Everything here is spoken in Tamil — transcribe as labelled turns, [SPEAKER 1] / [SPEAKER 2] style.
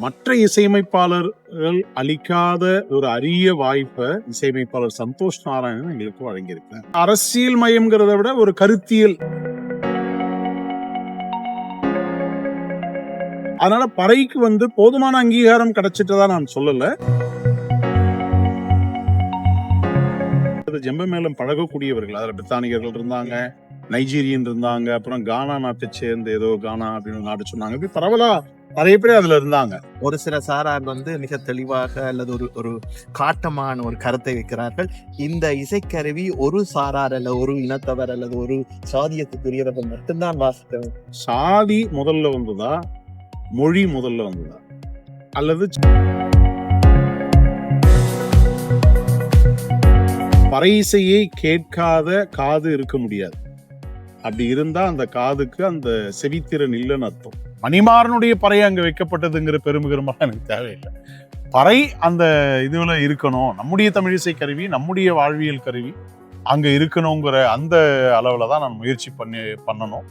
[SPEAKER 1] மற்ற இசையமைப்பாளர்கள் அளிக்காத ஒரு அரிய வாய்ப்பை இசையமைப்பாளர் சந்தோஷ் நாராயணன் எங்களுக்கு வழங்கியிருக்கார். அரசியல் மயம்ங்கிறத விட ஒரு கருத்தியல். அதனால பறைக்கு போதுமான அங்கீகாரம் கிடைச்சிட்டதா நான் சொல்லல. ஜெம்ப மேளம் பழகக்கூடியவர்கள், அதில் பிரித்தானியர்கள் இருந்தாங்க, நைஜீரியன் இருந்தாங்க, அப்புறம் கானா நாட்டை சேர்ந்த ஏதோ கானா அப்படின்னு நாடு சொன்னாங்க. இப்படி பரவலா நிறைய பேர் அதுல இருந்தாங்க.
[SPEAKER 2] ஒரு சில சாரார் மிக தெளிவாக அல்லது ஒரு காட்டமான ஒரு கருத்தை வைக்கிறார்கள். இந்த இசைக்கருவி ஒரு சாரார் அல்ல ஒரு இனத்தவர் அல்லது ஒரு சாதியத்துக்குரியவர்கள் மட்டும்தான் வாசிக்க.
[SPEAKER 1] சாதி முதல்ல வந்ததா, மொழி முதல்ல வந்ததா, அல்லது பறை இசையை கேட்காத காது இருக்க முடியாது. அப்படி இருந்தா அந்த காதுக்கு அந்த செவித்திறன் இல்லைன்னு அர்த்தம். மணிமாறனுடைய பறை அங்க வைக்கப்பட்டதுங்கிற பெருமிகரமாக எனக்கு தேவையில்லை. பறை அந்த இதுல இருக்கணும், நம்முடைய தமிழிசை கருவி, நம்முடைய வாழ்வியல் கருவி அங்க இருக்கணுங்கிற அந்த அளவுல தான் நான் முயற்சி பண்ணணும்.